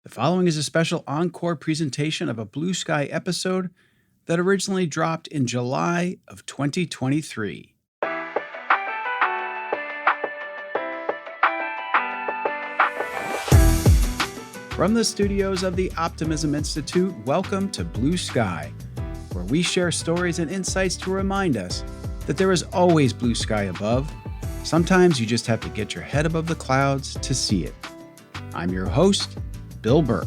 The following is a special encore presentation of a Blue Sky episode that originally dropped in July of 2023. From the studios of the Optimism Institute, welcome to Blue Sky, where we share stories and insights to remind us that there is always blue sky above. Sometimes you just have to get your head above the clouds to see it. I'm your host, Bill Burke.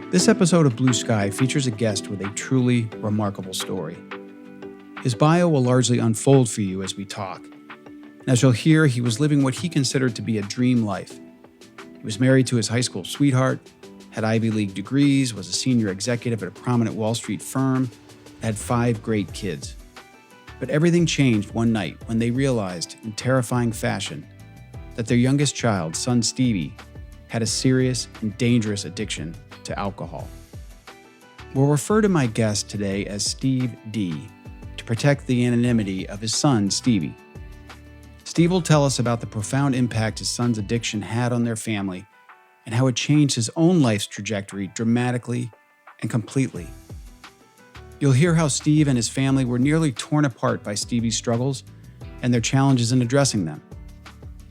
This episode of Blue Sky features a guest with a truly remarkable story. His bio will largely unfold for you as we talk. As you'll hear, he was living what he considered to be a dream life. He was married to his high school sweetheart, had Ivy League degrees, was a senior executive at a prominent Wall Street firm, had 5 great kids. But everything changed one night when they realized, in terrifying fashion, that their youngest child, son Stevie, had a serious and dangerous addiction to alcohol. We'll refer to my guest today as Steve D to protect the anonymity of his son, Stevie. Steve will tell us about the profound impact his son's addiction had on their family and how it changed his own life's trajectory dramatically and completely. You'll hear how Steve and his family were nearly torn apart by Stevie's struggles and their challenges in addressing them,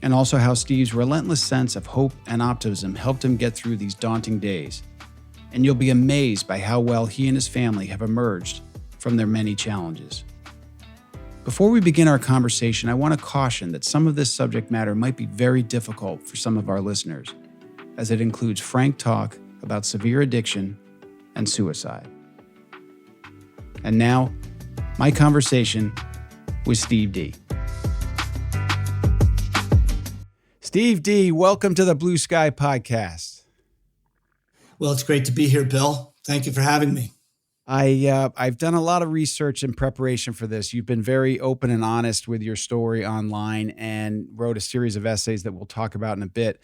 and also how Steve's relentless sense of hope and optimism helped him get through these daunting days. And you'll be amazed by how well he and his family have emerged from their many challenges. Before we begin our conversation, I want to caution that some of this subject matter might be very difficult for some of our listeners, as it includes frank talk about severe addiction and suicide. And now, my conversation with Steve D. Steve D, welcome to the Blue Sky Podcast. Well, it's great to be here, Bill. Thank you for having me. I've done a lot of research in preparation for this. You've been very open and honest with your story online and wrote a series of essays that we'll talk about in a bit.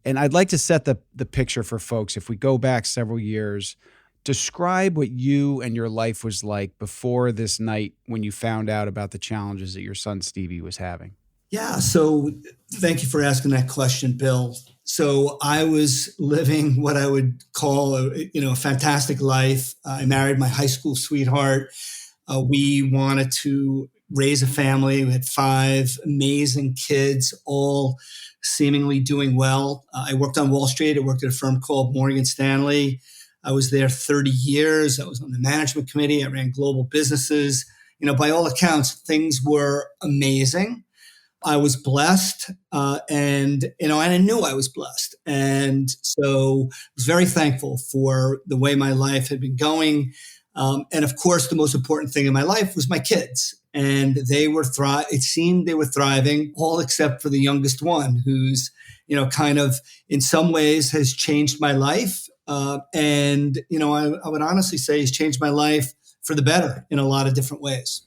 And I'd like to set the picture for folks. If we go back several years, describe what you and your life was like before this night when you found out about the challenges that your son Stevie was having. Yeah, so thank you for asking that question, Bill. So I was living what I would call a fantastic life. I married my high school sweetheart. We wanted to raise a family. We had 5 amazing kids, all seemingly doing well. I worked on Wall Street. I worked at a firm called Morgan Stanley. I was there 30 years. I was on the management committee. I ran global businesses. By all accounts, things were amazing. I was blessed, and I knew I was blessed. And so I was very thankful for the way my life had been going. And of course, the most important thing in my life was my kids. And they were it seemed they were thriving, all except for the youngest one, who's, kind of in some ways has changed my life. I would honestly say he's changed my life for the better in a lot of different ways.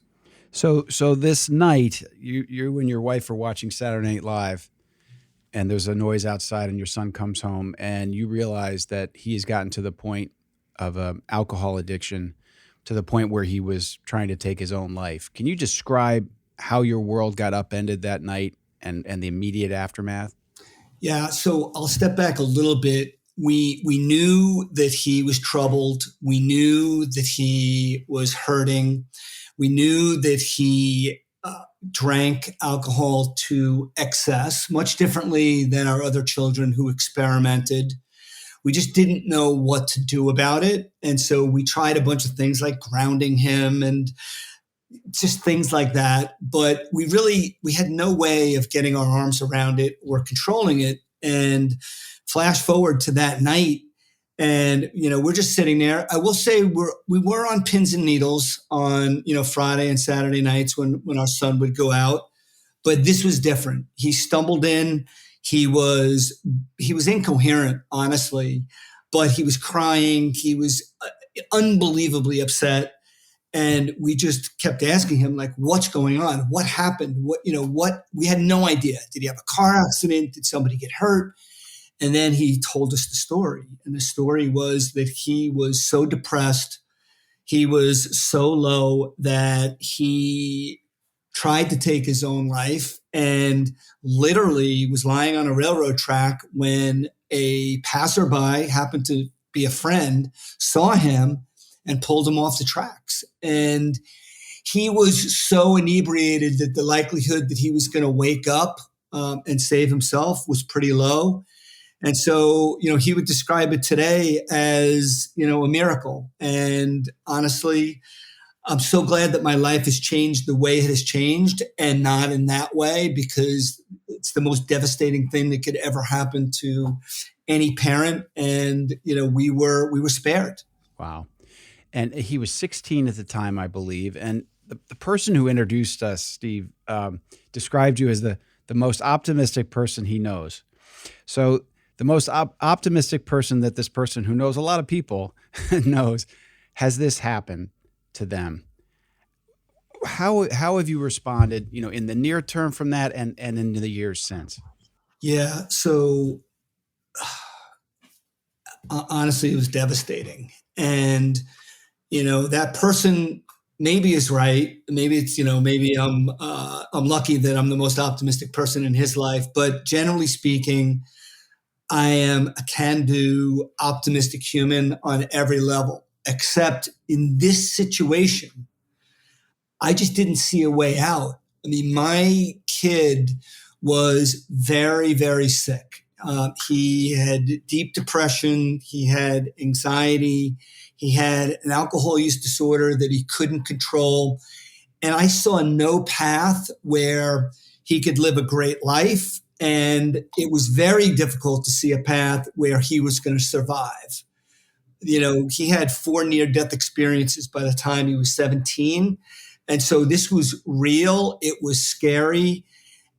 So this night, you and your wife are watching Saturday Night Live, and there's a noise outside, and your son comes home, and you realize that he has gotten to the point of alcohol addiction, to the point where he was trying to take his own life. Can you describe how your world got upended that night and the immediate aftermath? Yeah, so I'll step back a little bit. We knew that he was troubled. We knew that he was hurting. We knew that he drank alcohol to excess, much differently than our other children who experimented. We just didn't know what to do about it. And so we tried a bunch of things like grounding him and just things like that. But we had no way of getting our arms around it or controlling it. And flash forward to that night, and, we're just sitting there. I will say we were on pins and needles on, Friday and Saturday nights when our son would go out. But this was different. He stumbled in. He was incoherent, honestly, but he was crying. He was unbelievably upset. And we just kept asking him, like, what's going on? What happened? We had no idea. Did he have a car accident? Did somebody get hurt? And then he told us the story. And the story was that he was so depressed. He was so low that he tried to take his own life, and literally was lying on a railroad track when a passerby, happened to be a friend, saw him and pulled him off the tracks. And he was so inebriated that the likelihood that he was going to wake up and save himself was pretty low. And so, he would describe it today as, a miracle. And honestly, I'm so glad that my life has changed the way it has changed and not in that way, because it's the most devastating thing that could ever happen to any parent. And, we were spared. Wow. And he was 16 at the time, I believe. And the person who introduced us, Steve, described you as the most optimistic person he knows. So the most optimistic person that this person, who knows a lot of people, knows, has this happen to them. How have you responded, in the near term from that and in the years since? Yeah. So honestly, it was devastating. And, that person maybe is right. Maybe it's, maybe I'm lucky that I'm the most optimistic person in his life. But generally speaking, I am a can-do, optimistic human on every level, except in this situation, I just didn't see a way out. I mean, my kid was very, very sick. He had deep depression. He had anxiety. He had an alcohol use disorder that he couldn't control. And I saw no path where he could live a great life. And it was very difficult to see a path where he was going to survive. He had 4 near-death experiences by the time he was 17. And so this was real. It was scary.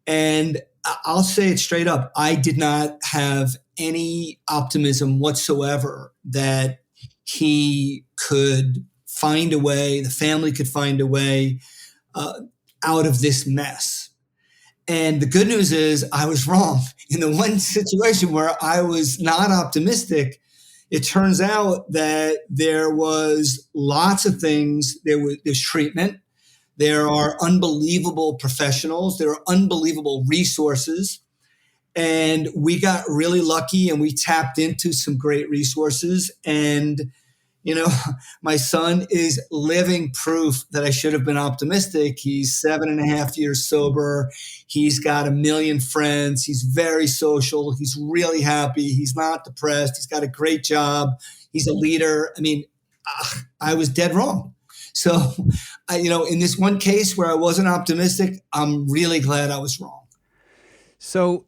And I'll say it straight up. I did not have any optimism whatsoever that he could find a way, the family could find a way out of this mess. And the good news is I was wrong. In the one situation where I was not optimistic, it turns out that there was lots of things. There's treatment. There are unbelievable professionals. There are unbelievable resources. And we got really lucky and we tapped into some great resources. And, my son is living proof that I should have been optimistic. He's 7.5 years sober. He's got 1 million friends. He's very social. He's really happy. He's not depressed. He's got a great job. He's a leader. I mean, I was dead wrong. So, in this one case where I wasn't optimistic, I'm really glad I was wrong. So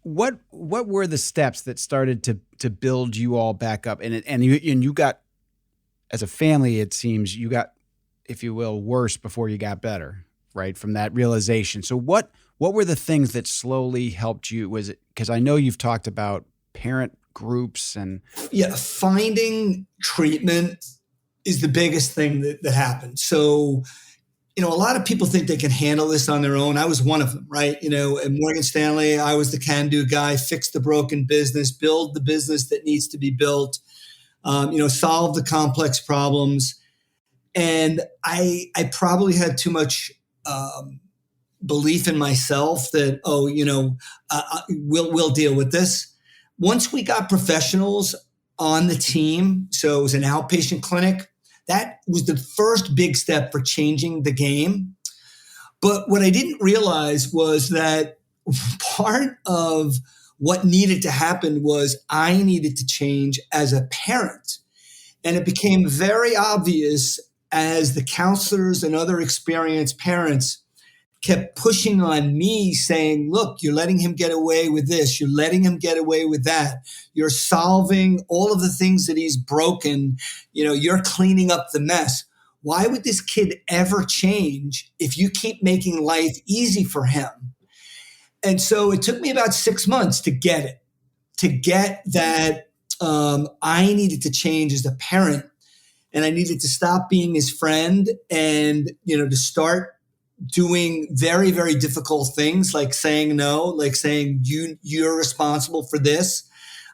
what were the steps that started to build you all back up? And you got, as a family, it seems you got, if you will, worse before you got better, right? From that realization. So what were the things that slowly helped you? Was it, because I know you've talked about parent groups and. Yeah, finding treatment is the biggest thing that happened. So, a lot of people think they can handle this on their own. I was one of them, right? At Morgan Stanley, I was the can-do guy, fix the broken business, build the business that needs to be built, solve the complex problems. And I probably had too much belief in myself that, we'll deal with this. Once we got professionals on the team, so it was an outpatient clinic, that was the first big step for changing the game. But what I didn't realize was that part of what needed to happen was I needed to change as a parent. And it became very obvious as the counselors and other experienced parents kept pushing on me saying, look, you're letting him get away with this. You're letting him get away with that. You're solving all of the things that he's broken. You're cleaning up the mess. Why would this kid ever change if you keep making life easy for him? And so it took me about 6 months to get that I needed to change as a parent, and I needed to stop being his friend and, to start doing very, very difficult things like saying no, like saying you're responsible for this,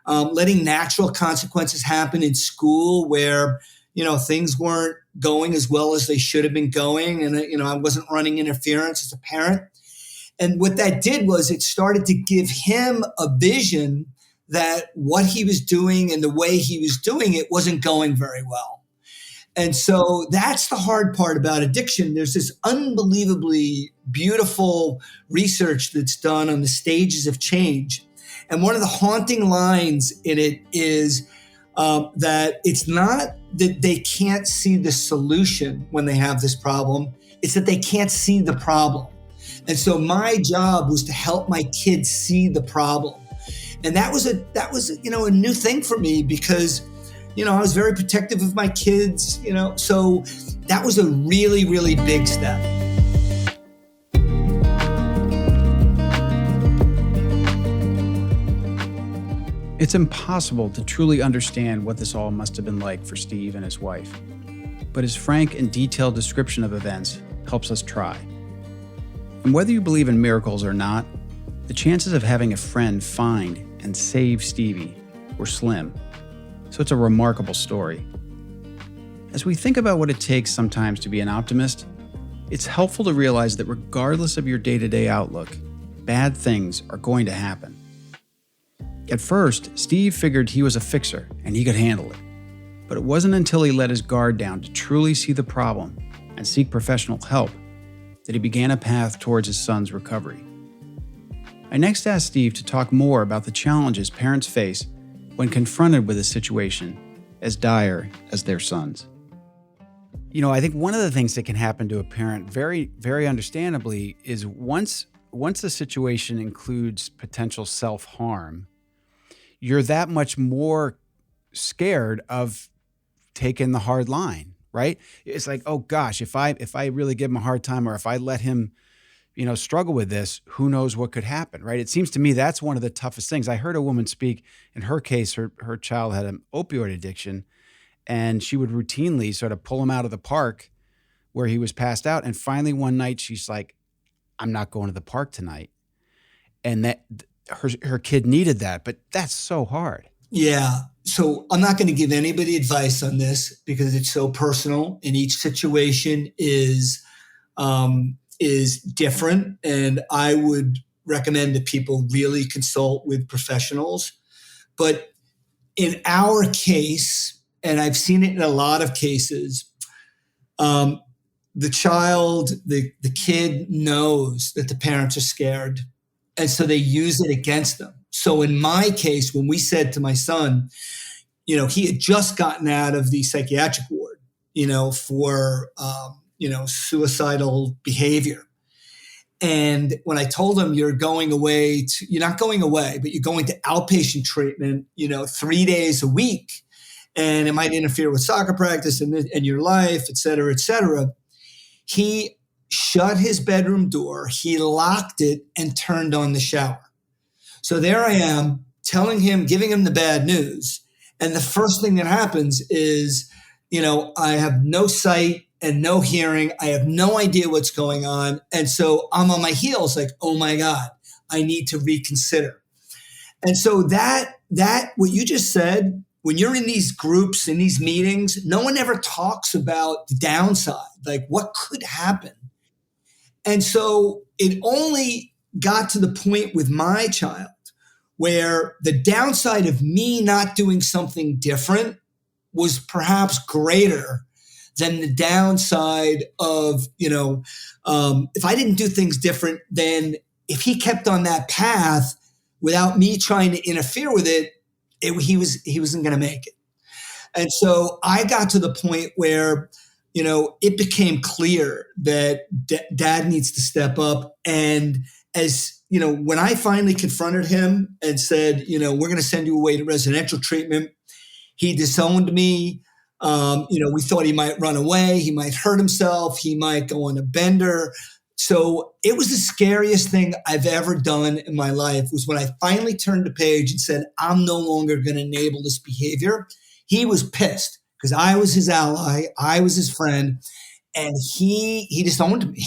letting natural consequences happen in school where, things weren't going as well as they should have been going. And, I wasn't running interference as a parent. And what that did was it started to give him a vision that what he was doing and the way he was doing it wasn't going very well. And so that's the hard part about addiction. There's this unbelievably beautiful research that's done on the stages of change. And one of the haunting lines in it is that it's not that they can't see the solution when they have this problem. It's that they can't see the problem. And so my job was to help my kids see the problem. And that was a new thing for me because, I was very protective of my kids, so that was a really, really big step. It's impossible to truly understand what this all must have been like for Steve and his wife. But his frank and detailed description of events helps us try. And whether you believe in miracles or not, the chances of having a friend find and save Stevie were slim. So it's a remarkable story. As we think about what it takes sometimes to be an optimist, it's helpful to realize that regardless of your day-to-day outlook, bad things are going to happen. At first, Steve figured he was a fixer and he could handle it. But it wasn't until he let his guard down to truly see the problem and seek professional help that he began a path towards his son's recovery. I next asked Steve to talk more about the challenges parents face when confronted with a situation as dire as their son's. I think one of the things that can happen to a parent very, very understandably is once the situation includes potential self-harm, you're that much more scared of taking the hard line, right? It's like, oh gosh, if I really give him a hard time or if I let him, struggle with this, who knows what could happen, right? It seems to me that's one of the toughest things. I heard a woman speak, in her case, her child had an opioid addiction, and she would routinely sort of pull him out of the park where he was passed out. And finally one night she's like, I'm not going to the park tonight. And that her kid needed that, but that's so hard. Yeah. So I'm not going to give anybody advice on this because it's so personal and each situation is different. And I would recommend that people really consult with professionals. But in our case, and I've seen it in a lot of cases, the child, the kid knows that the parents are scared. And so they use it against them. So in my case, when we said to my son, he had just gotten out of the psychiatric ward, for, suicidal behavior. And when I told him you're not going away, but you're going to outpatient treatment, 3 days a week, and it might interfere with soccer practice and your life, et cetera, he shut his bedroom door, he locked it and turned on the shower. So there I am telling him, giving him the bad news. And the first thing that happens is, I have no sight and no hearing. I have no idea what's going on. And so I'm on my heels like, oh my God, I need to reconsider. And so that what you just said, when you're in these groups, in these meetings, no one ever talks about the downside, like what could happen. And so it only got to the point with my child where the downside of me not doing something different was perhaps greater than the downside of, if I didn't do things different, then if he kept on that path without me trying to interfere with it, he wasn't going to make it. And so I got to the point where, it became clear that dad needs to step up. And as, when I finally confronted him and said, we're going to send you away to residential treatment, he disowned me. We thought he might run away. He might hurt himself. He might go on a bender. So it was the scariest thing I've ever done in my life was when I finally turned the page and said, I'm no longer going to enable this behavior. He was pissed because I was his ally. I was his friend. And he disowned me.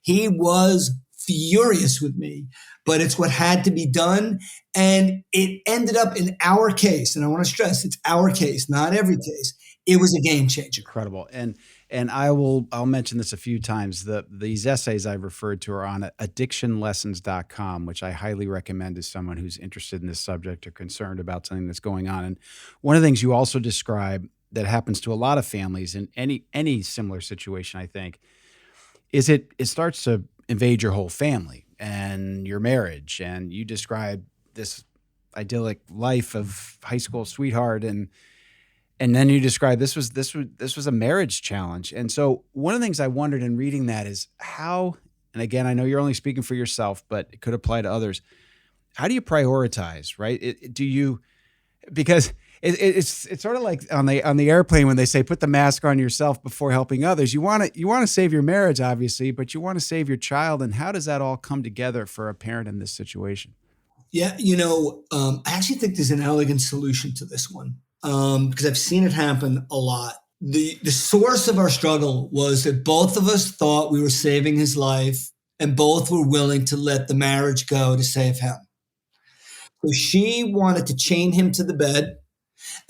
He was furious with me, but it's what had to be done. And it ended up in our case. And I want to stress it's our case, not every case. It was a game changer. Incredible. And And I'll mention this a few times. These essays I've referred to are on addictionlessons.com, which I highly recommend to someone who's interested in this subject or concerned about something that's going on. And one of the things you also describe that happens to a lot of families in any similar situation, I think, is it starts to invade your whole family and your marriage. And you describe this idyllic life of high school sweetheart, and then you describe this was a marriage challenge. And so one of the things I wondered in reading that is how, and again, I know you're only speaking for yourself, but it could apply to others. How do you prioritize, right? Because it's sort of like on the airplane when they say put the mask on yourself before helping others. You want to save your marriage, obviously, but you want to save your child. And how does that all come together for a parent in this situation? Yeah, I actually think there's an elegant solution to this one, because I've seen it happen a lot. The source of our struggle was that both of us thought we were saving his life, and both were willing to let the marriage go to save him. So she wanted to chain him to the bed,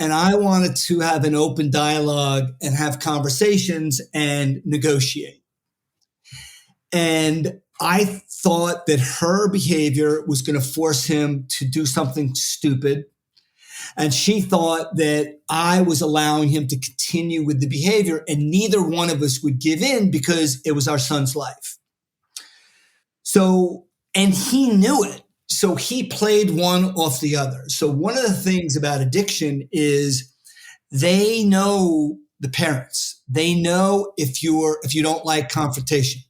and I wanted to have an open dialogue and have conversations and negotiate. And I thought that her behavior was going to force him to do something stupid. And she thought that I was allowing him to continue with the behavior, and neither one of us would give in because it was our son's life. So, and he knew it. So he played one off the other. So one of the things about addiction is they know the parents. They know if you don't like confrontation.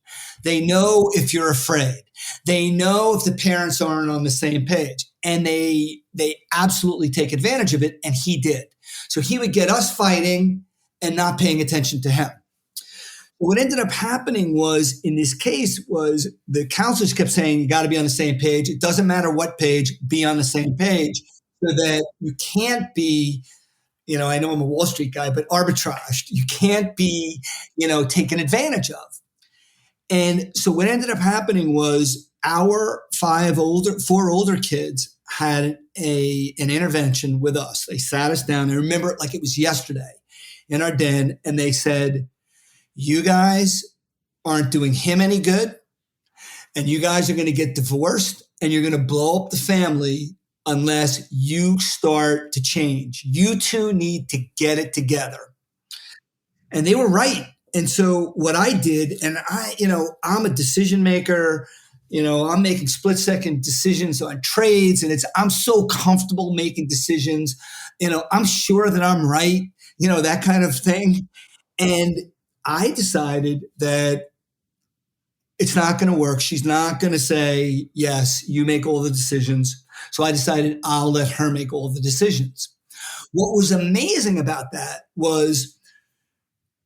They know if you're afraid. They know if the parents aren't on the same page. And they absolutely take advantage of it. And he did. So he would get us fighting and not paying attention to him. What ended up happening was, in this case, was the counselors kept saying, you got to be on the same page. It doesn't matter what page, be on the same page, so that you can't be, I know I'm a Wall Street guy, but arbitraged. You can't be, taken advantage of. And so what ended up happening was our four older kids had an intervention with us. They sat us down. I remember it like it was yesterday in our den. And they said, you guys aren't doing him any good. And you guys are going to get divorced, and you're going to blow up the family unless you start to change. You two need to get it together. And they were right. And so what I did, and I'm a decision maker, I'm making split second decisions on trades, and I'm so comfortable making decisions. I'm sure that I'm right, that kind of thing. And I decided that it's not going to work. She's not going to say, yes, you make all the decisions. So I decided I'll let her make all the decisions. What was amazing about that was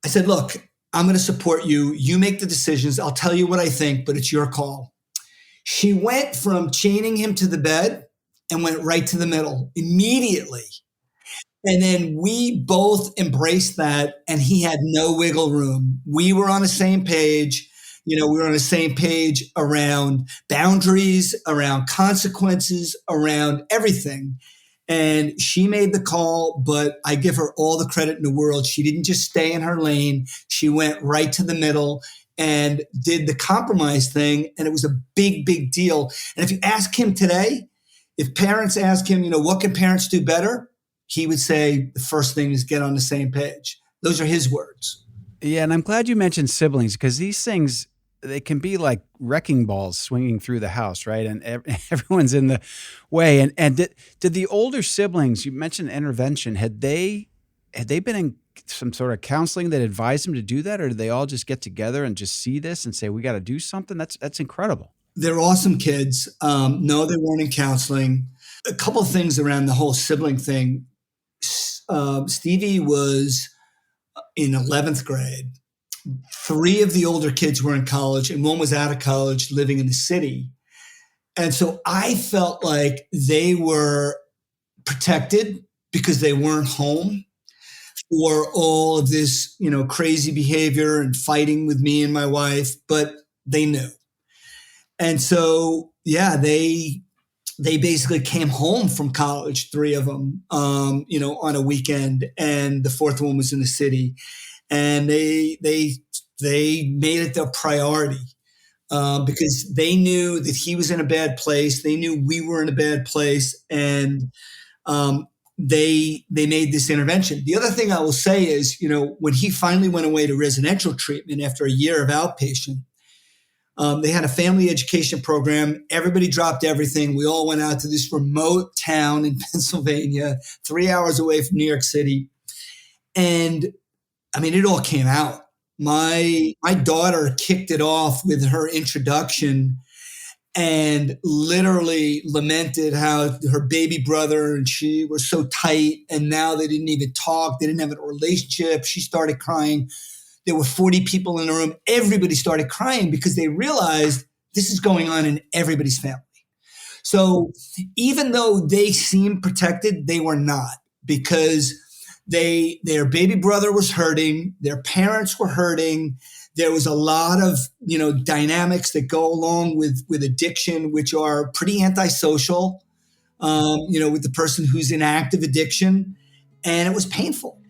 I said, look, I'm going to support you. You make the decisions. I'll tell you what I think, but it's your call. She went from chaining him to the bed and went right to the middle immediately. And then we both embraced that, and he had no wiggle room. We were on the same page. We were on the same page around boundaries, around consequences, around everything. And she made the call, but I give her all the credit in the world. She didn't just stay in her lane. She went right to the middle and did the compromise thing. And it was a big, big deal. And if you ask him today, if parents ask him, what can parents do better? He would say the first thing is get on the same page. Those are his words. Yeah, and I'm glad you mentioned siblings, because these things, they can be like wrecking balls swinging through the house, right? And everyone's in the way. And did the older siblings, you mentioned intervention, had they been in some sort of counseling that advised them to do that, or did they all just get together and just see this and say, we got to do something? That's incredible. They're awesome kids. No, they weren't in counseling. A couple of things around the whole sibling thing. Stevie was in 11th grade. 3 of the older kids were in college, and 1 was out of college living in the city. And so I felt like they were protected because they weren't home for all of this, crazy behavior and fighting with me and my wife, but they knew. And so, yeah, they basically came home from college, 3 of them, on a weekend, and the 4th one was in the city. and they made it their priority because they knew that he was in a bad place. They knew we were in a bad place, and um, they made this intervention. The other thing I will say is, when he finally went away to residential treatment after a year of outpatient, they had a family education program. Everybody dropped everything. We all went out to this remote town in Pennsylvania, 3 hours away from New York City. And I mean, it all came out. My daughter kicked it off with her introduction and literally lamented how her baby brother and she were so tight, and now they didn't even talk. They didn't have a relationship. She started crying. There were 40 people in the room. Everybody started crying because they realized this is going on in everybody's family. So even though they seemed protected, they were not, because their baby brother was hurting, their parents were hurting. There was a lot of, dynamics that go along with addiction, which are pretty antisocial, with the person who's in active addiction. And it was painful.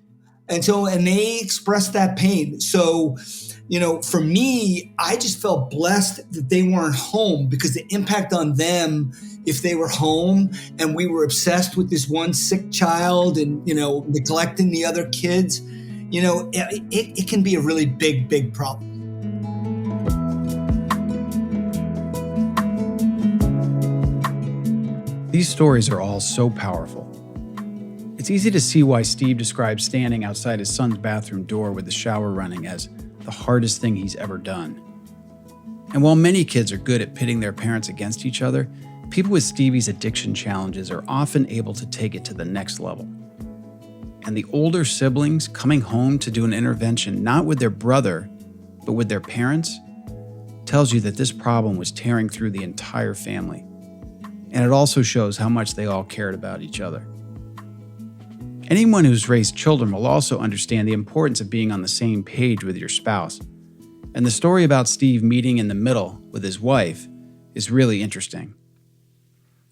And they expressed that pain. So, for me, I just felt blessed that they weren't home, because the impact on them, if they were home and we were obsessed with this one sick child and, neglecting the other kids, it can be a really big, big problem. These stories are all so powerful. It's easy to see why Steve describes standing outside his son's bathroom door with the shower running as the hardest thing he's ever done. And while many kids are good at pitting their parents against each other, people with Stevie's addiction challenges are often able to take it to the next level. And the older siblings coming home to do an intervention, not with their brother, but with their parents, tells you that this problem was tearing through the entire family. And it also shows how much they all cared about each other. Anyone who's raised children will also understand the importance of being on the same page with your spouse. And the story about Steve meeting in the middle with his wife is really interesting.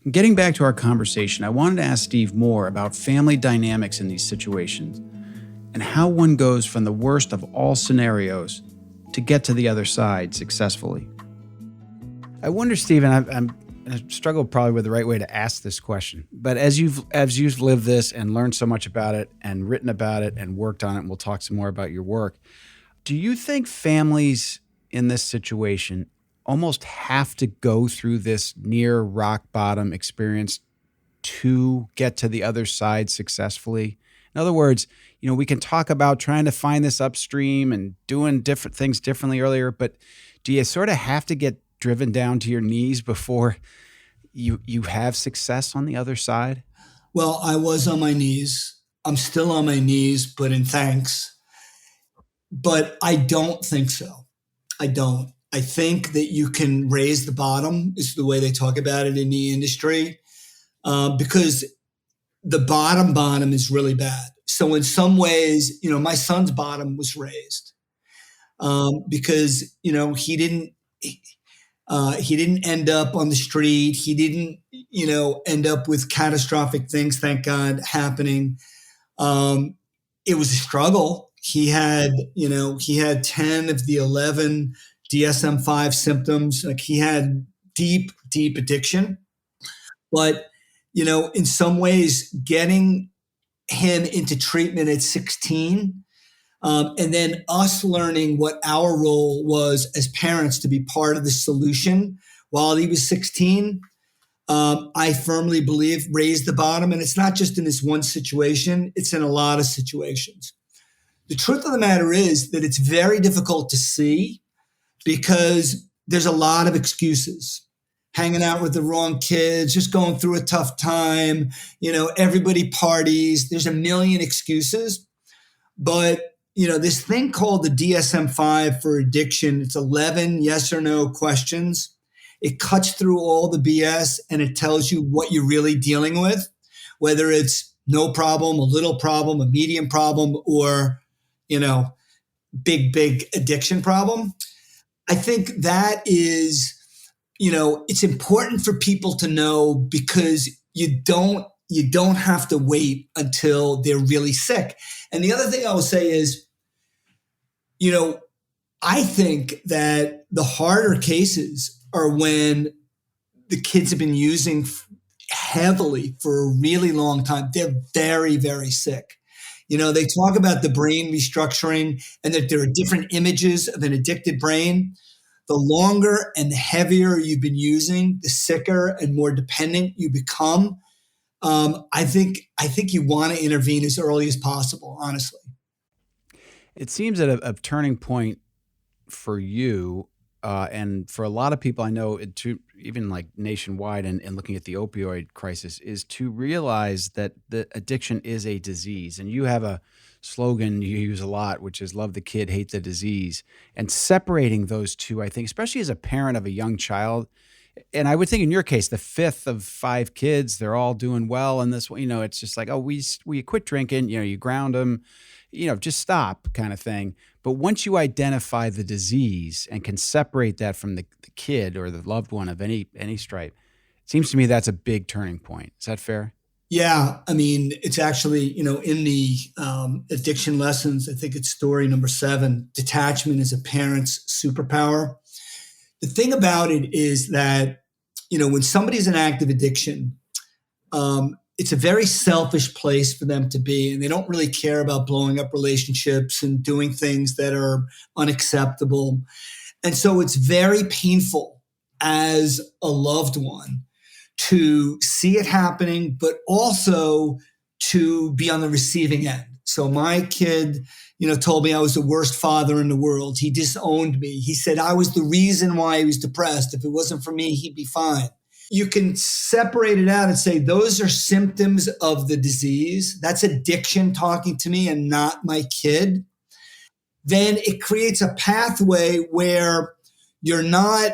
Getting back to our conversation, I wanted to ask Steve more about family dynamics in these situations and how one goes from the worst of all scenarios to get to the other side successfully. I wonder, Steve, and I struggle probably with the right way to ask this question, but as you've lived this and learned so much about it and written about it and worked on it, and we'll talk some more about your work, do you think families in this situation almost have to go through this near rock bottom experience to get to the other side successfully? In other words, we can talk about trying to find this upstream and doing different things differently earlier, but do you sort of have to get driven down to your knees before you have success on the other side? Well, I was on my knees. I'm still on my knees, but in thanks. But I don't think so. I don't. I think that you can raise the bottom, is the way they talk about it in the industry, because the bottom is really bad. So in some ways, my son's bottom was raised because, he didn't end up on the street. He didn't, end up with catastrophic things, thank God, happening. It was a struggle. He had 10 of the 11 DSM-5 symptoms. Like, he had deep, deep addiction. But, in some ways, getting him into treatment at 16, and then us learning what our role was as parents to be part of the solution while he was 16, I firmly believe raised the bottom. And it's not just in this one situation, it's in a lot of situations. The truth of the matter is that it's very difficult to see because there's a lot of excuses. Hanging out with the wrong kids, just going through a tough time, everybody parties. There's a million excuses. But this thing called the DSM-5 for addiction, it's 11 yes or no questions. It cuts through all the BS and it tells you what you're really dealing with, whether it's no problem, a little problem, a medium problem, or, big addiction problem. I think that is, it's important for people to know, because you don't have to wait until they're really sick. And the other thing I will say is, You know, I think that the harder cases are when the kids have been using heavily for a really long time. They're very, very sick. They talk about the brain restructuring and that there are different images of an addicted brain. The longer and the heavier you've been using, the sicker and more dependent you become. I think you want to intervene as early as possible, honestly. It seems that a turning point for you and for a lot of people I know, even like nationwide and looking at the opioid crisis, is to realize that the addiction is a disease. And you have a slogan you use a lot, which is love the kid, hate the disease. And separating those two, I think, especially as a parent of a young child, and I would think in your case, the fifth of five kids, they're all doing well. And this, it's just like, oh, we quit drinking, you ground them, just stop kind of thing. But once you identify the disease and can separate that from the kid or the loved one of any stripe, it seems to me that's a big turning point. Is that fair? Yeah, I mean, it's actually, in the addiction lessons, I think it's story number 7, detachment is a parent's superpower. The thing about it is that, when somebody's in active addiction, it's a very selfish place for them to be, and they don't really care about blowing up relationships and doing things that are unacceptable. And so it's very painful as a loved one to see it happening, but also to be on the receiving end. So my kid, told me I was the worst father in the world. He disowned me. He said I was the reason why he was depressed. If it wasn't for me, he'd be fine. You can separate it out and say those are symptoms of the disease. That's addiction talking to me and not my kid. Then it creates a pathway where you're not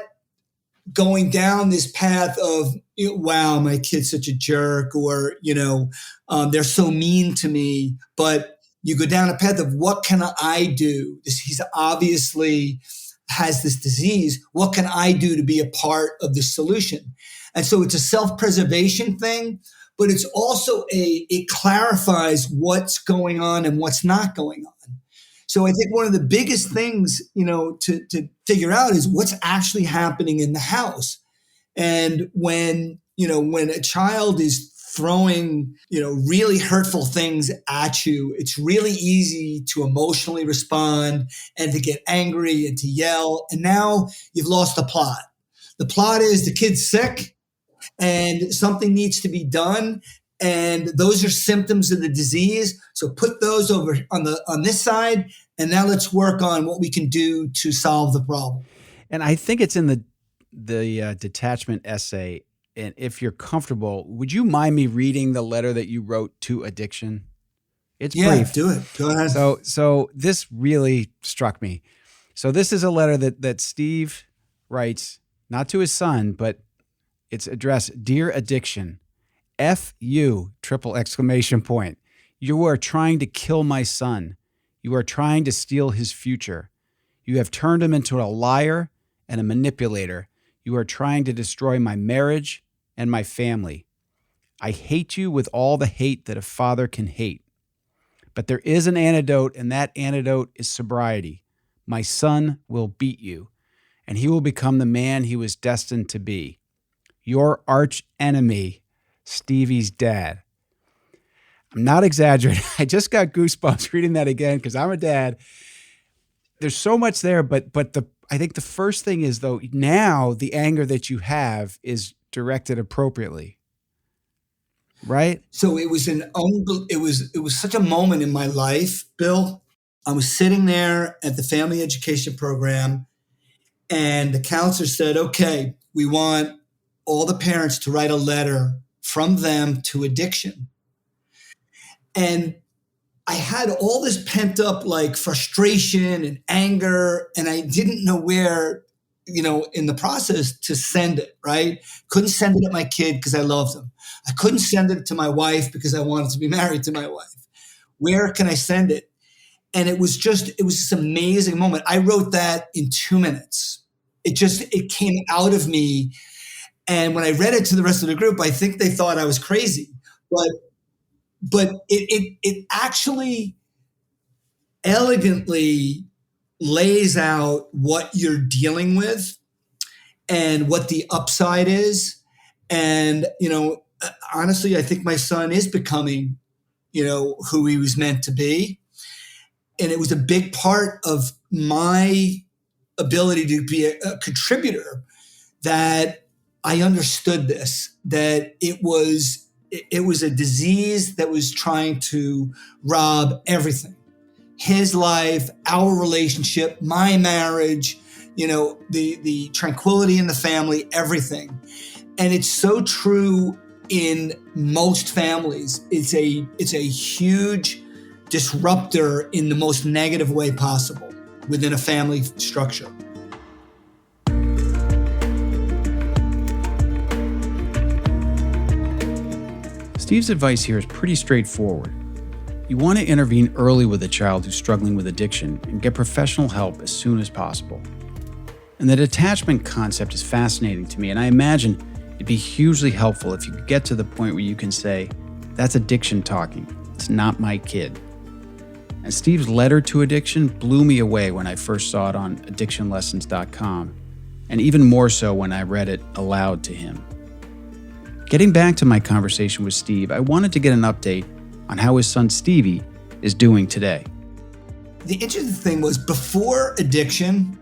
going down this path of, wow, my kid's such a jerk, or, they're so mean to me. But you go down a path of, what can I do? He's obviously has this disease. What can I do to be a part of the solution? And so it's a self-preservation thing, but it's also it clarifies what's going on and what's not going on. So I think one of the biggest things, to figure out is what's actually happening in the house. And when a child is throwing, really hurtful things at you, it's really easy to emotionally respond and to get angry and to yell. And now you've lost the plot. The plot is the kid's sick and something needs to be done. And those are symptoms of the disease. So put those over on this side, and now let's work on what we can do to solve the problem. And I think it's in the detachment essay. And if you're comfortable, would you mind me reading the letter that you wrote to addiction? It's brief. Do it. Go ahead. So this really struck me. So this is a letter that Steve writes, not to his son, but it's addressed, Dear Addiction, F you, triple exclamation point. You are trying to kill my son. You are trying to steal his future. You have turned him into a liar and a manipulator. You are trying to destroy my marriage and my family. I hate you with all the hate that a father can hate. But there is an antidote, and that antidote is sobriety. My son will beat you, and he will become the man he was destined to be. Your arch enemy, Stevie's dad. I'm not exaggerating. I just got goosebumps reading that again because I'm a dad. There's so much there, but I think the first thing is, though, now the anger that you have is directed appropriately, right? So it was such a moment in my life, Bill. I was sitting there at the family education program, and the counselor said, "Okay, we want all the parents to write a letter from them to addiction." And I had all this pent up frustration and anger, and I didn't know where, in the process to send it, right? Couldn't send it to my kid because I loved him. I couldn't send it to my wife because I wanted to be married to my wife. Where can I send it? And it was this amazing moment. I wrote that in 2 minutes. It came out of me. And when I read it to the rest of the group, I think they thought I was crazy, but it actually elegantly lays out what you're dealing with and what the upside is. And, honestly, I think my son is becoming, who he was meant to be. And it was a big part of my ability to be a contributor that I understood this, that it was a disease that was trying to rob everything. His life, our relationship, my marriage, the tranquility in the family, everything. And it's so true in most families. It's a huge disruptor in the most negative way possible within a family structure. Steve's advice here is pretty straightforward. You want to intervene early with a child who's struggling with addiction and get professional help as soon as possible. And the detachment concept is fascinating to me, and I imagine it'd be hugely helpful if you could get to the point where you can say, that's addiction talking, it's not my kid. And Steve's letter to addiction blew me away when I first saw it on addictionlessons.com, and even more so when I read it aloud to him. Getting back to my conversation with Steve, I wanted to get an update on how his son Stevie is doing today. The interesting thing was, before addiction,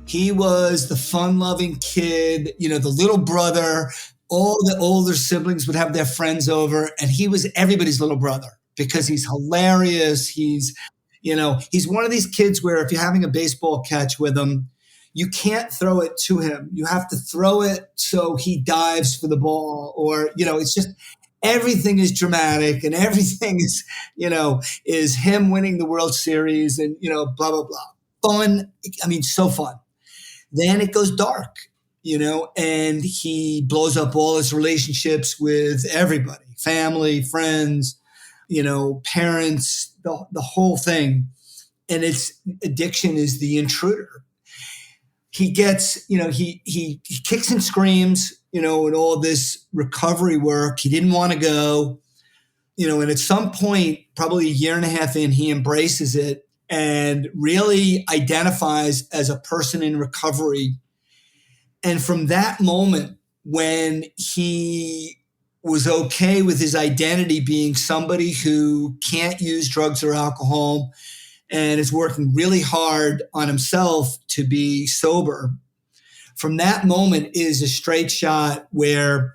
he was the fun-loving kid, the little brother. All the older siblings would have their friends over, and he was everybody's little brother because he's hilarious. He's one of these kids where if you're having a baseball catch with him, you can't throw it to him. You have to throw it so he dives for the ball, or, it's just everything is dramatic and everything is, is him winning the World Series and, blah, blah, blah. Fun. So fun. Then it goes dark, and he blows up all his relationships with everybody, family, friends, parents, the whole thing. And addiction is the intruder. He gets, he kicks and screams, in all this recovery work. He didn't want to go, and at some point, probably a year and a half in, he embraces it and really identifies as a person in recovery. And from that moment, when he was okay with his identity being somebody who can't use drugs or alcohol and is working really hard on himself to be sober, from that moment is a straight shot where,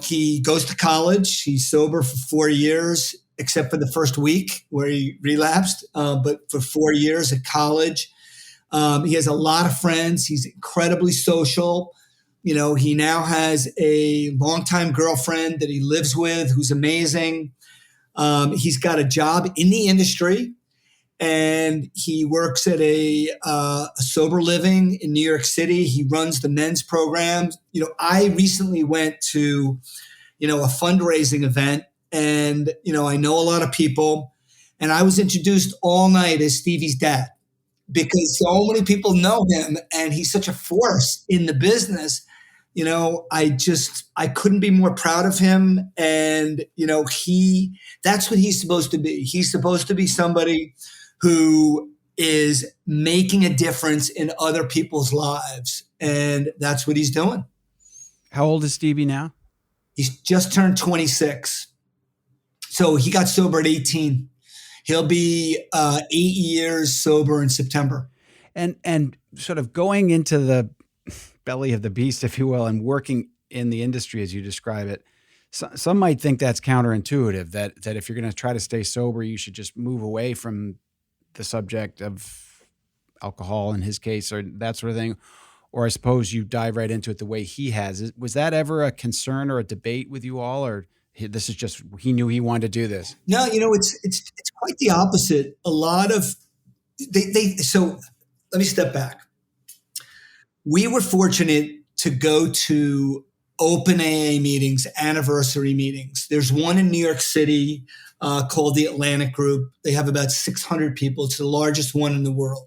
he goes to college. He's sober for 4 years, except for the first week where he relapsed. But for 4 years at college, he has a lot of friends. He's incredibly social. He now has a longtime girlfriend that he lives with who's amazing. He's got a job in the industry, and he works at a sober living in New York City. He runs the men's programs. I recently went to, a fundraising event, and, I know a lot of people, and I was introduced all night as Stevie's dad because so many people know him and he's such a force in the business. I couldn't be more proud of him. And, that's what he's supposed to be. He's supposed to be somebody who is making a difference in other people's lives. And that's what he's doing. How old is Stevie now? He's just turned 26. So he got sober at 18. He'll be 8 years sober in September. And sort of going into the belly of the beast, if you will, and working in the industry as you describe it, some might think that's counterintuitive, that if you're going to try to stay sober, you should just move away from the subject of alcohol in his case, or that sort of thing. Or I suppose you dive right into it the way he has. Was that ever a concern or a debate with you all, or this is just, he knew he wanted to do this? No, it's quite the opposite. A lot of so let me step back. We were fortunate to go to open AA meetings, anniversary meetings. There's one in New York City called the Atlantic Group. They have about 600 people. It's the largest one in the world.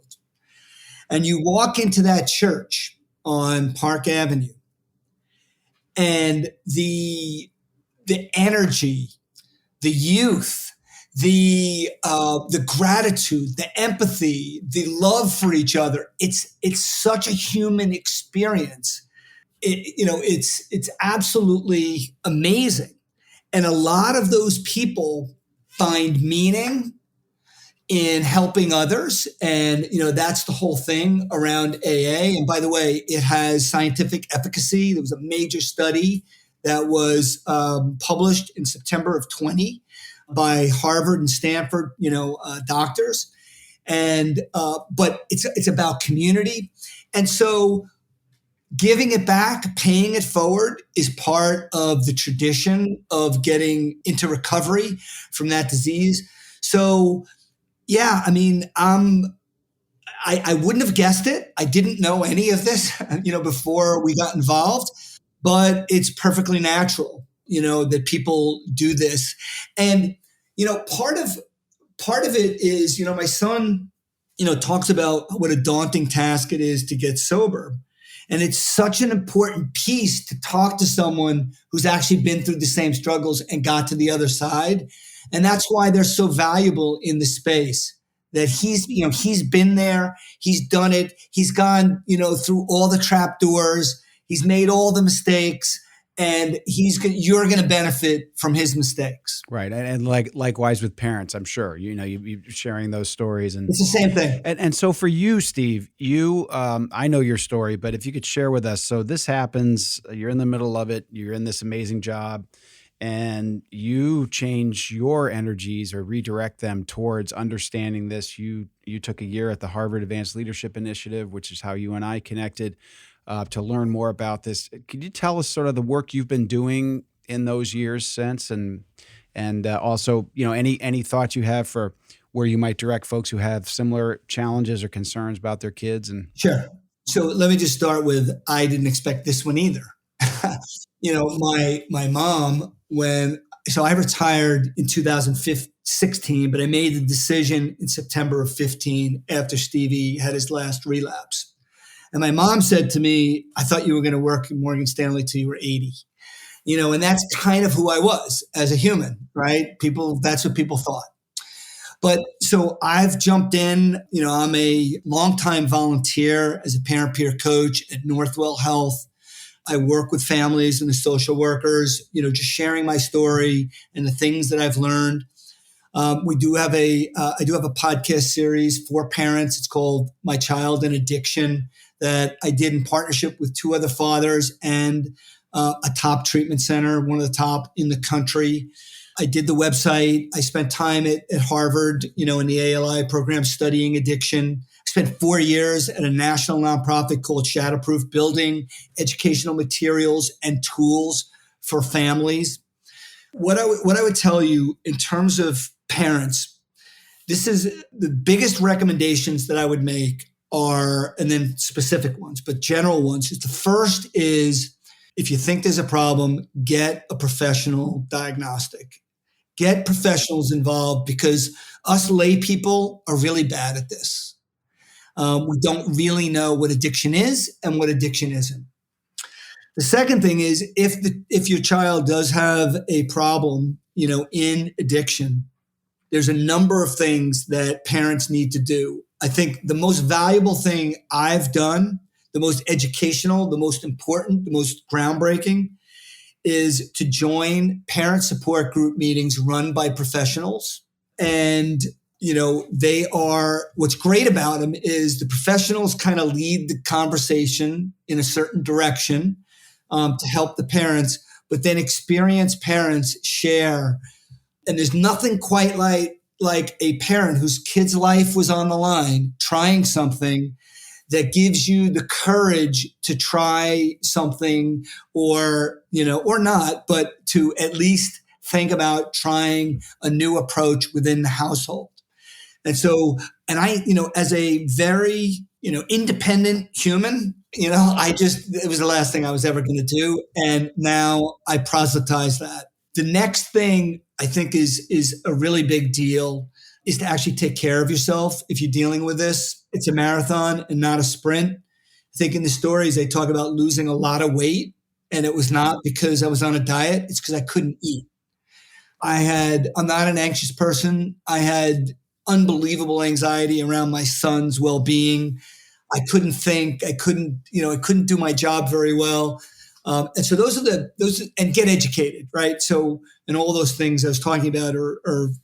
And you walk into that church on Park Avenue, and the energy, the youth, the gratitude, the empathy, the love for each other. It's such a human experience. It's absolutely amazing. And a lot of those people find meaning in helping others. And, that's the whole thing around AA. And by the way, it has scientific efficacy. There was a major study that was published in September of 20 by Harvard and Stanford, doctors. And, but it's about community. And so giving it back, paying it forward is part of the tradition of getting into recovery from that disease. So, yeah, I mean, I wouldn't have guessed it. I didn't know any of this, before we got involved, but it's perfectly natural, that people do this. And, part of it is, my son, talks about what a daunting task it is to get sober. And it's such an important piece to talk to someone who's actually been through the same struggles and got to the other side. And that's why they're so valuable in the space, that he's been there, he's done it, he's gone, through all the trapdoors, he's made all the mistakes, and you're going to benefit from his mistakes. Right. And likewise with parents, I'm sure, you're sharing those stories. And it's the same thing. And so for you, Steve, I know your story, but if you could share with us, so this happens, you're in the middle of it, you're in this amazing job, and you change your energies or redirect them towards understanding this. You took a year at the Harvard Advanced Leadership Initiative, which is how you and I connected, to learn more about this. Could you tell us sort of the work you've been doing in those years since, and also, any thoughts you have for where you might direct folks who have similar challenges or concerns about their kids? And sure. So let me just start with, I didn't expect this one either. My mom, so I retired in 2016, but I made the decision in September of 15 after Stevie had his last relapse. And my mom said to me, I thought you were going to work at Morgan Stanley till you were 80. And that's kind of who I was as a human, right? That's what people thought. But so I've jumped in, I'm a longtime volunteer as a parent peer coach at Northwell Health. I work with families and the social workers, just sharing my story and the things that I've learned. I do have a podcast series for parents. It's called My Child and Addiction, that I did in partnership with two other fathers and a top treatment center, one of the top in the country. I did the website. I spent time at Harvard, in the ALI program studying addiction. I spent 4 years at a national nonprofit called Shatterproof, building educational materials and tools for families. What I would tell you in terms of parents, this is the biggest recommendations that I would make are, and then specific ones, but general ones. The first is, if you think there's a problem, get a professional diagnostic. Get professionals involved, because us lay people are really bad at this. We don't really know what addiction is and what addiction isn't. The second thing is, if your child does have a problem, in addiction, there's a number of things that parents need to do. I think the most valuable thing I've done, the most educational, the most important, the most groundbreaking, is to join parent support group meetings run by professionals. And, what's great about them is the professionals kind of lead the conversation in a certain direction to help the parents, but then experienced parents share. And there's nothing quite like a parent whose kid's life was on the line, trying something that gives you the courage to try something, or not, but to at least think about trying a new approach within the household. And so, I, as a very, independent human, it was the last thing I was ever going to do. And now I proselytize that. The next thing I think is a really big deal is to actually take care of yourself. If you're dealing with this, it's a marathon and not a sprint. I think in the stories, they talk about losing a lot of weight, and it was not because I was on a diet. It's because I couldn't eat. I'm not an anxious person. I had unbelievable anxiety around my son's well-being. I couldn't think. I couldn't do my job very well. And so and get educated, right? So, and all those things I was talking about are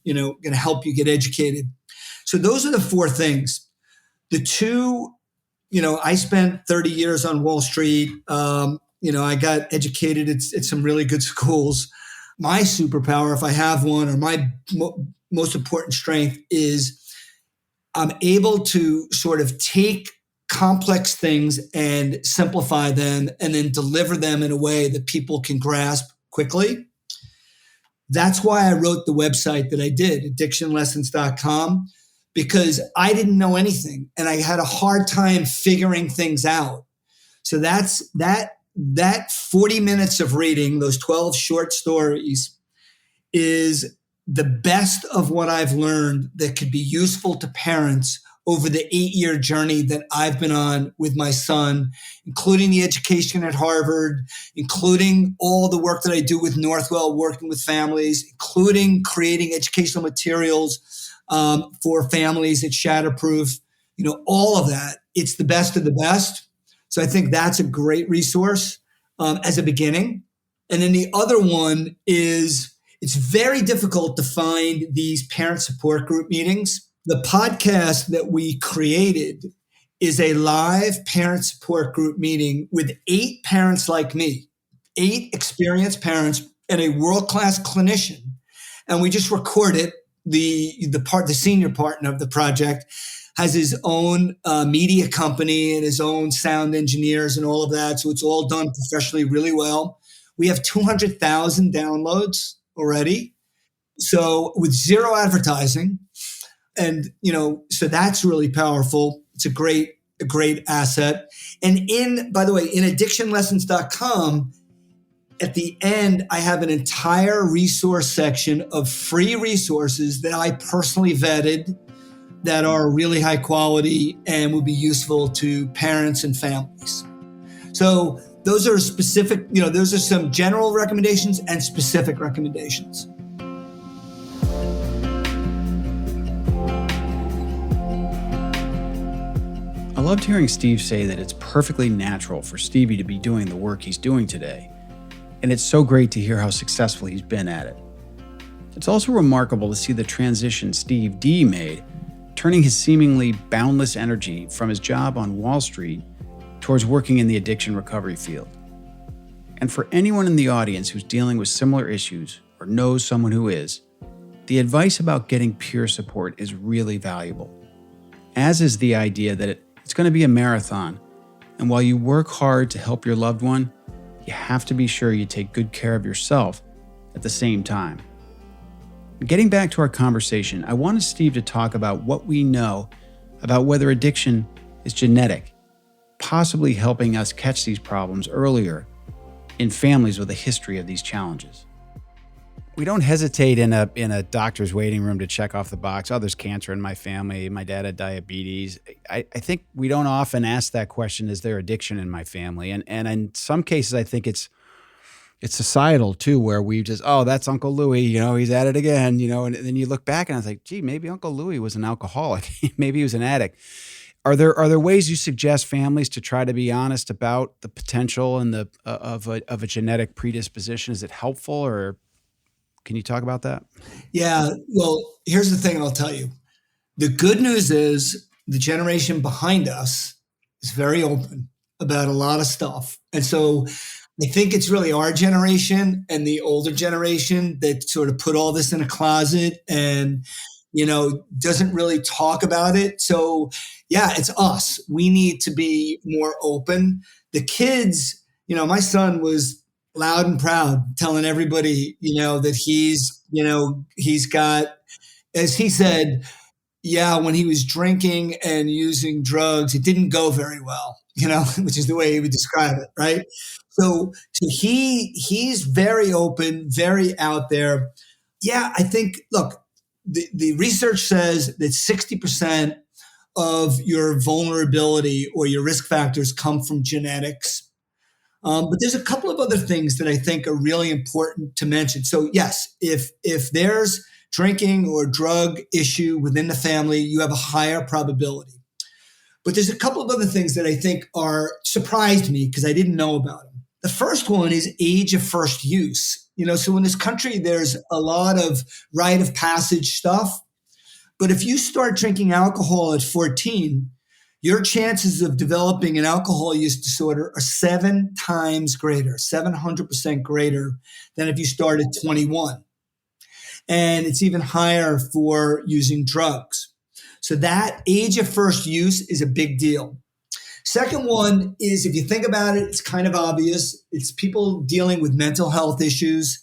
going to help you get educated. So those are the four things. The two, I spent 30 years on Wall Street. I got educated at some really good schools. My superpower, if I have one, or my most important strength, is I'm able to sort of take complex things and simplify them and then deliver them in a way that people can grasp quickly. That's why I wrote the website that I did, addictionlessons.com, because I didn't know anything and I had a hard time figuring things out. So that 40 minutes of reading, those 12 short stories, is the best of what I've learned that could be useful to parents over the 8-year journey that I've been on with my son, including the education at Harvard, including all the work that I do with Northwell, working with families, including creating educational materials for families at Shatterproof, all of that. It's the best of the best. So I think that's a great resource as a beginning. And then the other one is, it's very difficult to find these parent support group meetings. The podcast that we created is a live parent support group meeting with 8 parents like me, 8 experienced parents and a world-class clinician. And we just record it. The senior partner of the project has his own media company and his own sound engineers and all of that. So it's all done professionally really well. We have 200,000 downloads already. So with zero advertising. And, so that's really powerful. It's a great asset. And by the way, in addictionlessons.com, at the end, I have an entire resource section of free resources that I personally vetted that are really high quality and will be useful to parents and families. So those are specific, those are some general recommendations and specific recommendations. I loved hearing Steve say that it's perfectly natural for Stevie to be doing the work he's doing today. And it's so great to hear how successful he's been at it. It's also remarkable to see the transition Steve D made, turning his seemingly boundless energy from his job on Wall Street towards working in the addiction recovery field. And for anyone in the audience who's dealing with similar issues or knows someone who is, the advice about getting peer support is really valuable, as is the idea that it's going to be a marathon, and while you work hard to help your loved one, you have to be sure you take good care of yourself at the same time. Getting back to our conversation, I wanted Steve to talk about what we know about whether addiction is genetic, possibly helping us catch these problems earlier in families with a history of these challenges. We don't hesitate in a doctor's waiting room to check off the box. Oh, there's cancer in my family. My dad had diabetes. I think we don't often ask that question, is there addiction in my family? And in some cases, I think it's societal too, where we just, oh, that's Uncle Louie, he's at it again, and then you look back and I was like, gee, maybe Uncle Louie was an alcoholic. Maybe he was an addict. Are there ways you suggest families to try to be honest about the potential and of a genetic predisposition? Is it helpful, or can you talk about that? Yeah. Well, here's the thing I'll tell you. The good news is the generation behind us is very open about a lot of stuff. And so I think it's really our generation and the older generation that sort of put all this in a closet and, doesn't really talk about it. So yeah, it's us. We need to be more open. The kids, my son was loud and proud, telling everybody, that he's got, as he said, when he was drinking and using drugs, it didn't go very well, which is the way he would describe it, right? So he's very open, very out there. Yeah, I think, look, the research says that 60% of your vulnerability or your risk factors come from genetics. But there's a couple of other things that I think are really important to mention. So yes, if there's drinking or drug issue within the family, you have a higher probability. But there's a couple of other things that I think are surprised me because I didn't know about them. The first one is age of first use. So in this country, there's a lot of rite of passage stuff. But if you start drinking alcohol at 14, your chances of developing an alcohol use disorder are 7 times greater, 700% greater than if you start at 21. And it's even higher for using drugs. So that age of first use is a big deal. Second one is, if you think about it, it's kind of obvious. It's people dealing with mental health issues,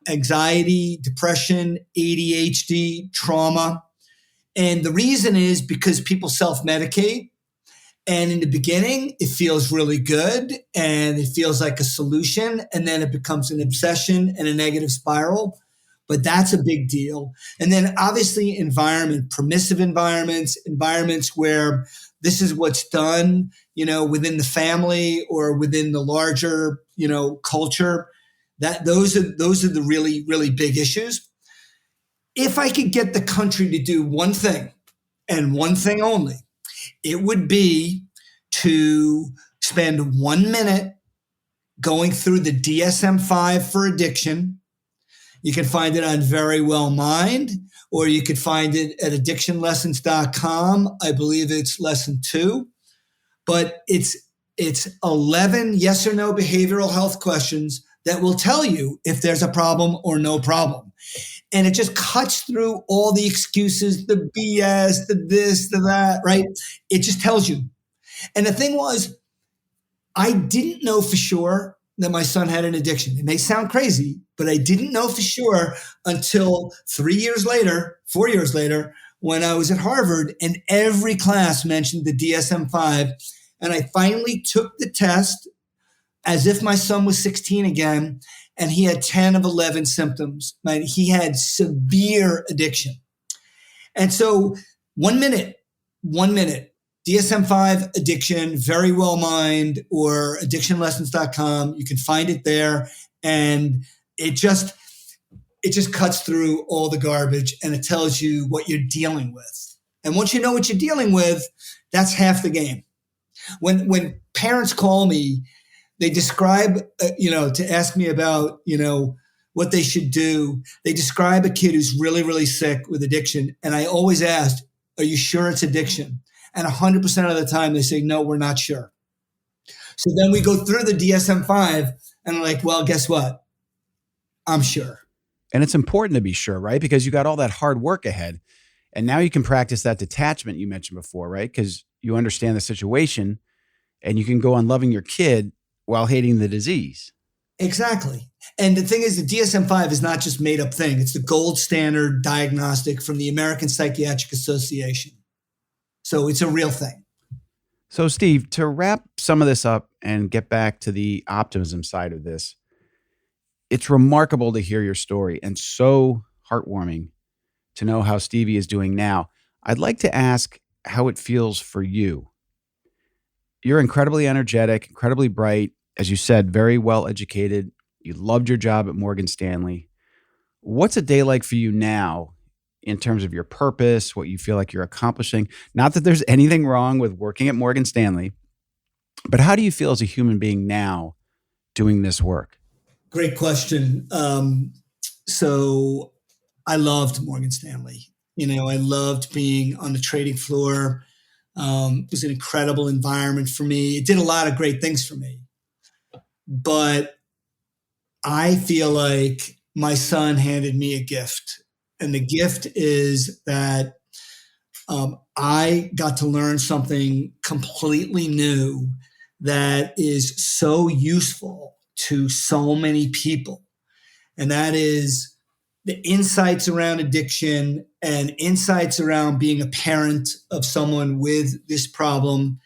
anxiety, depression, ADHD, trauma. And the reason is because people self-medicate. And in the beginning, it feels really good and it feels like a solution. And then it becomes an obsession and a negative spiral. But that's a big deal. And then obviously environment, permissive environments, environments where this is what's done, within the family or within the larger, culture. Those are the really, really big issues. If I could get the country to do one thing and one thing only, it would be to spend 1 minute going through the DSM-5 for addiction. You can find it on Very Well Mind, or you could find it at addictionlessons.com. I believe it's lesson 2. But it's 11 yes or no behavioral health questions that will tell you if there's a problem or no problem. And it just cuts through all the excuses, the BS, the this, the that, right? It just tells you. And the thing was, I didn't know for sure that my son had an addiction. It may sound crazy, but I didn't know for sure until 4 years later, when I was at Harvard and every class mentioned the DSM-5. And I finally took the test as if my son was 16 again, and he had 10 of 11 symptoms. Right? He had severe addiction. And so 1 minute, DSM-5 addiction, Very Well Mind, or addictionlessons.com. You can find it there. And it just cuts through all the garbage and it tells you what you're dealing with. And once you know what you're dealing with, that's half the game. When parents call me, they describe, to ask me about, what they should do. They describe a kid who's really, really sick with addiction. And I always ask, are you sure it's addiction? And 100% of the time they say, no, we're not sure. So then we go through the DSM-5 and I'm like, well, guess what? I'm sure. And it's important to be sure, right? Because you got all that hard work ahead. And now you can practice that detachment you mentioned before, right? Because you understand the situation and you can go on loving your kid while hating the disease. Exactly. And the thing is, the DSM-5 is not just made up thing. It's the gold standard diagnostic from the American Psychiatric Association. So it's a real thing. So Steve, to wrap some of this up and get back to the optimism side of this, it's remarkable to hear your story and so heartwarming to know how Stevie is doing now. I'd like to ask how it feels for you. You're incredibly energetic, incredibly bright, as you said, very well educated. You loved your job at Morgan Stanley. What's a day like for you now in terms of your purpose, what you feel like you're accomplishing? Not that there's anything wrong with working at Morgan Stanley, but how do you feel as a human being now doing this work? Great question. So I loved Morgan Stanley. I loved being on the trading floor. It was an incredible environment for me. It did a lot of great things for me. But I feel like my son handed me a gift. And the gift is that I got to learn something completely new that is so useful to so many people. And that is the insights around addiction and insights around being a parent of someone with this problem,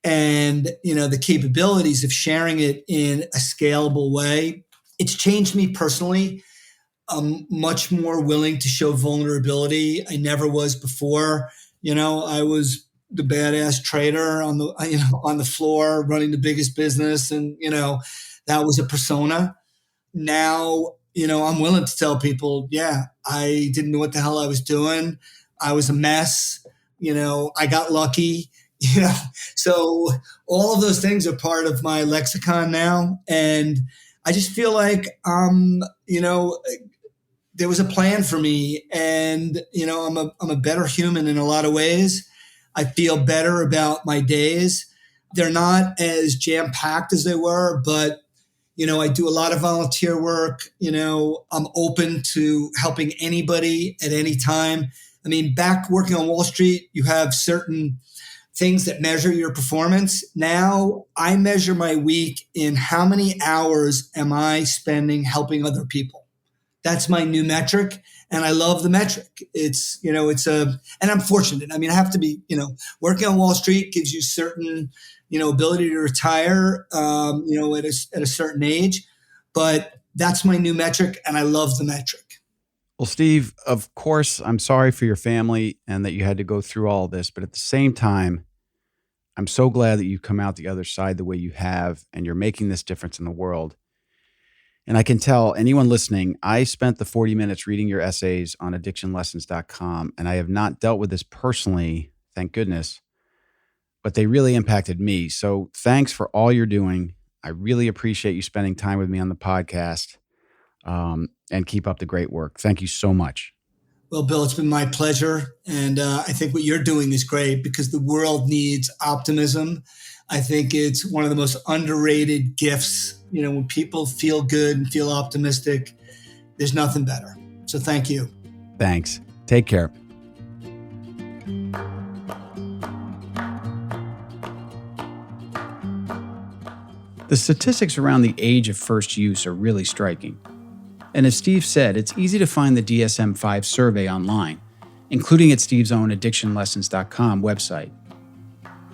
and the capabilities of sharing it in a scalable way. It's changed me personally. I'm much more willing to show vulnerability. I never was before. I was the badass trader on the, on the floor running the biggest business. And, that was a persona. Now, I'm willing to tell people, yeah, I didn't know what the hell I was doing. I was a mess. I got lucky, so all of those things are part of my lexicon now. And I just feel like, there was a plan for me, and, I'm a better human in a lot of ways. I feel better about my days. They're not as jam-packed as they were, but I do a lot of volunteer work. I'm open to helping anybody at any time. I mean, back working on Wall Street, you have certain things that measure your performance. Now I measure my week in how many hours am I spending helping other people. That's my new metric. And I love the metric. And I'm fortunate. I mean, I have to be, working on Wall Street gives you certain, ability to retire, at a certain age, but that's my new metric. And I love the metric. Well, Steve, of course, I'm sorry for your family and that you had to go through all this, but at the same time, I'm so glad that you've come out the other side the way you have, and you're making this difference in the world. And I can tell anyone listening, I spent the 40 minutes reading your essays on addictionlessons.com, and I have not dealt with this personally, thank goodness, but they really impacted me. So thanks for all you're doing. I really appreciate you spending time with me on the podcast, and keep up the great work. Thank you so much. Well, Bill, it's been my pleasure. And I think what you're doing is great because the world needs optimism. I think it's one of the most underrated gifts. When people feel good and feel optimistic, there's nothing better. So thank you. Thanks. Take care. The statistics around the age of first use are really striking. And as Steve said, it's easy to find the DSM-5 survey online, including at Steve's own addictionlessons.com website.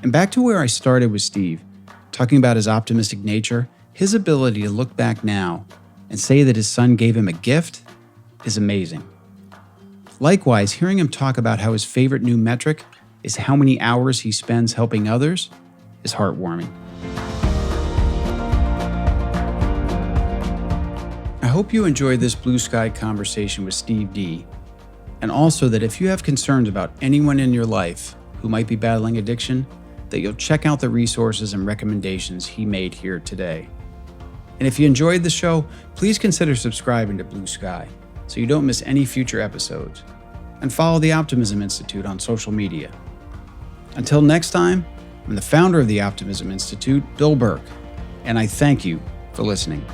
And back to where I started with Steve, talking about his optimistic nature, his ability to look back now and say that his son gave him a gift is amazing. Likewise, hearing him talk about how his favorite new metric is how many hours he spends helping others is heartwarming. I hope you enjoyed this blue sky conversation with Steve D, and also that if you have concerns about anyone in your life who might be battling addiction, that you'll check out the resources and recommendations he made here today. And if you enjoyed the show, please consider subscribing to Blue Sky so you don't miss any future episodes. And follow the Optimism Institute on social media. Until next time, I'm the founder of the Optimism Institute, Bill Burke, and I thank you for listening.